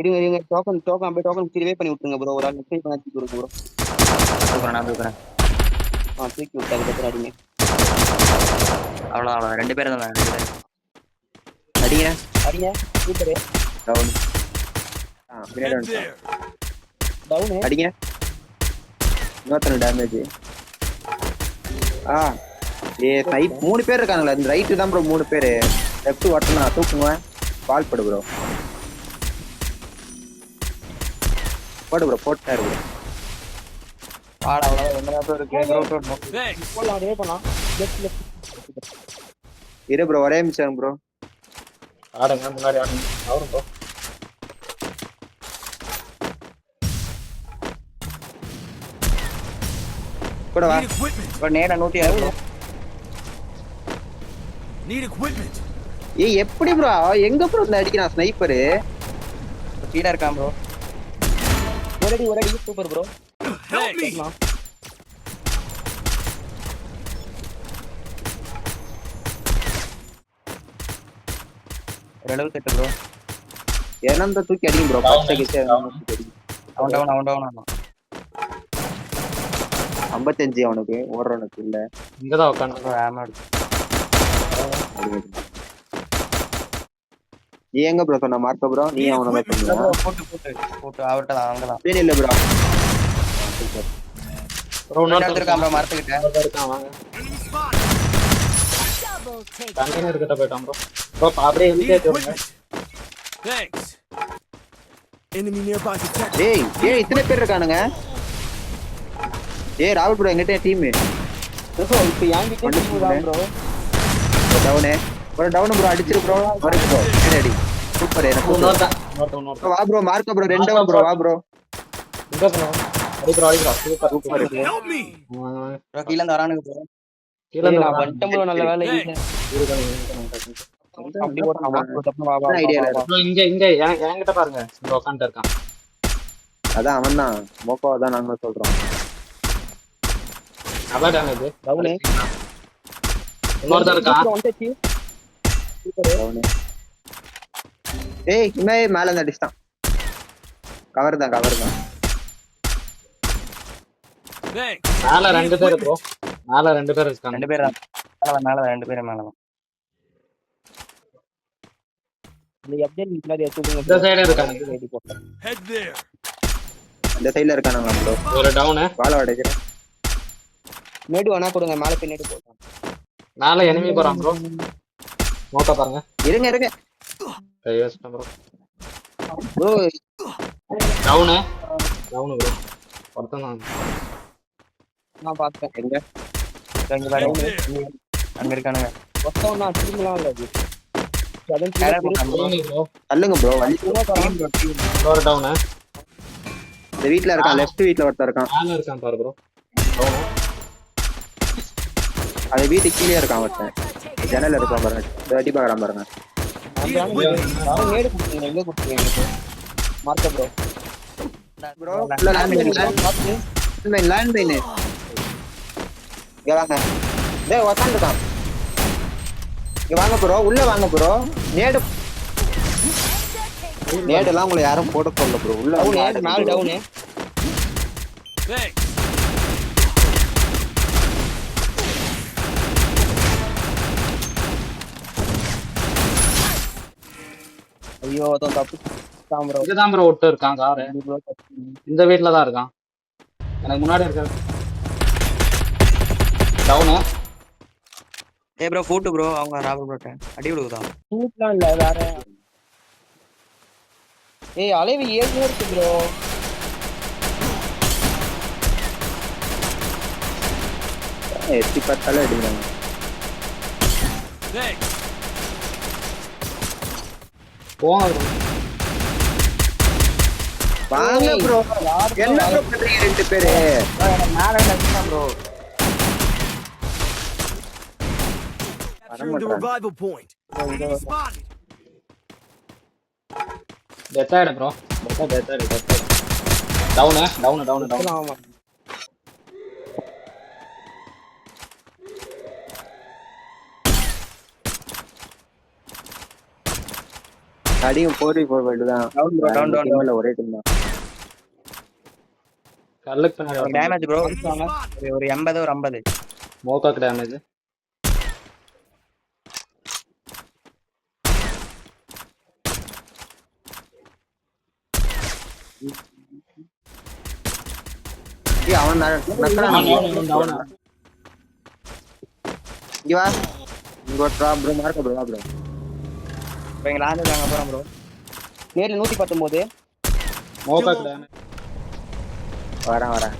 இருங்க இருங்க டோக்கன் அப்படியே டோக்கன் கிளியர் பண்ணி விட்டுருங்க ப்ரோ. ஒரு ஆள் மெசேஜ் பண்ணி தூக்கி விடுங்க ப்ரோ. நான் தூக்குறேன். தூக்கி விட்டு அதுக்கப்புறம் அடிங்க. அவ்வளோ 2 பேர் தான். 2 பேர் அடிங்க அடிங்க. சூப்பர். டவுன். டவுன் அடிங்க. இன்னொருத்தன டேமேஜ். சைட் 3 பேர் இருக்காங்களா? இந்த ரைட் தான் ப்ரோ 3 பேர். லெஃப்ட் வரட்டும் நான் தூக்குவேன். பால் போடு ப்ரோ. போடு ப்ரோ போட்டாரு ப்ரோ. ஆட அவ்வளவு என்ன ப்ரோ இருக்கு ப்ரோ போலாம் அதே பண்ணலாம். லெஃப்ட் இரு ப்ரோ ஒரே நிமிஷம் ப்ரோ. ஆடுங்க முன்னாடி ஆடுங்க. அவரும் ப்ரோ கூட வா ப்ரோ. நேரா 106 ப்ரோ. Need equipment. எப்படி ப்ரோ எங்க ப்ரோ இந்த அடிக்கிறான் ஸ்னைப்பர்? கீழ இருக்கான் ப்ரோ. ஒரு அடி சூப்பர் ப்ரோ. Help me. ரெலவு செட் ப்ரோ. ஏனந்த தூக்கி அடிங்க ப்ரோ. பச்சை கிட்ட தூக்கி அடிங்க. அவன் டவுன் 55 அவனுக்கு ஓடுறவனுக்கு இல்ல. இங்க தான் உட்கார்ந்து ஆமா நீ எங்க ப்ரோ சொன்ன மார்க்க ப்ரோ? நீ அவன தான் சொன்னியா? போட்டு அவர்ட்ட தான் அங்க தான். இல்ல ப்ரோ. ப்ரோ இன்னொருத்தர் இருக்கான் ப்ரோ மரத்துக்கிட்ட. இருக்கான் வாங்க. கண்டெய்னர் கிட்ட போய்ட்டான் ப்ரோ. ப்ரோ அப்படியே Need எலிமினேட் பண்ணுங்க. equipment. Thanks. Enemy nearby detected. ஏய் இத்தனை பேர் இருக்கானுங்க. ராகுல் ப்ரோ எங்கிட்ட டீம். ப்ரோ இப்போ யாங்கிட்ட டீம் தான் ப்ரோ. டவுன் ஒரு டவுன் ப்ரோ. அடிச்சிரு ப்ரோ. வர ப்ரோ. ரெடி. சூப்பர். எனக்கு இன்னொருத்தன் வா ப்ரோ. மார்க்க ப்ரோ 2 டவுன் ப்ரோ. வா ப்ரோ. இங்க ப்ரோ அடி bro super. Help me. Bro கீழ இருந்து வரானுங்க ப்ரோ. கீழ இருந்து நான் வந்துட்டேன் ப்ரோ. நல்ல வேலை இல்ல. அப்படி போற நான் வாக்கு தப்பு வா வா. ஐடியா இல்ல. ப்ரோ இங்க என்கிட்ட பாருங்க. இங்க உட்கார்ந்து இருக்கான். அதான் அவன் தான் மோக்கோ தான் நாங்க சொல்றோம். நல்லா டேமேஜ். டவுன் இன்னொருத்தன் இருக்கான். டவுன். இவன் மேல இருந்து அடிச்சான். கவர் தான். Thanks. மேல 2 பேர் ப்ரோ. மேல 2 பேர் இருக்காங்க. 2 பேர் தான். மேல 2 பேர் மேல தான். இந்த அப்டேட் முன்னாடி எடுத்துங்க. இந்த சைடுல இருக்காங்க. Head there. அந்த சைடுல இருக்கானுங்க ப்ரோ. ஒரு டவுன். வாள அடிக்கிறேன். நேடு வேணா கொடுங்க. மேல போய் நேடு போடுறேன். மேல எனிமி போறான் ப்ரோ. மோட்டா பாருங்க. இருங்க. கையஸ்டம் ப்ரோ. Bro down bro. ஒருத்தன் நான் பார்த்தேன். எங்க பாருங்க. அங்க இருக்கானுங்க. ஒருத்தவன் நான் திரும்பலாம் இல்ல அது. தள்ளுங்க ப்ரோ. ஒரு டவுன். இந்த வீட்ல இருக்கான். லெஃப்ட் வீட்ல ஒருத்தர் இருக்கான். மேல இருக்கான் பாரு ப்ரோ. டவுன். அது வீட்டுக்கு கீழே இருக்கான் ஒருத்தன். ஜன்னல் இருக்கான் பாருங்க. அடி பாக்குறான் பாருங்க. நேடு கொடுத்தீங்க. எங்க கொடுத்தீங்க? மார்க்க ப்ரோ. ப்ரோ லேண்ட் மைன். இங்க வாங்க. டேய் உட்கார்ந்துட்டான். இங்க வாங்க ப்ரோ. உள்ள வாங்க ப்ரோ. நேடுலாம் உங்களை யாரும் போட சொல்லல ப்ரோ. உள்ள நேடு மேல டவுன். Thanks. ஐயோ அதான் தப்பு ப்ரோ. இதுதான் ப்ரோ ஒட்டு இருக்கான் கார். இந்த வீட்ல தான் இருக்கான். எனக்கு முன்னாடி இருக்கான். டவுன். Bro photo bro. அவங்க ராகுல் ப்ரோ அடி விடுதா? சூட்லாம் இல்ல வேற. அலைவு 7 இருக்கு ப்ரோ. எத்தி பார்த்தாலே அடிக்கிறாங்க. Thanks. போங்க ப்ரோ. வாங்க ப்ரோ. என்ன ப்ரோ பண்றீங்க 2 பேரு? மேல அடிச்சான் bro. Capturing the revival point. Enemy spotted. Death ஆயிடு ப்ரோ. டெத் ஆயிடு. டவுன். ஆமா. அடியும் 4v4 தான். Down, down. டீம்ல ஒரே டீம் தான். கல்லுக்கு பின்னாடி ஒரு டேமேஜ் ப்ரோ ஒரு 80 ஒரு 50 மோக்காக்கு டேமேஜ். அவன் நக்கறான். இங்க வா. இங்க ஒரு drop bro mark bro bro. இப்போ எங்க லாந்து தாங்க போறோம் ப்ரோ. நேர்ல 119 மோக்காக்கு டேமேஜ். வரேன்.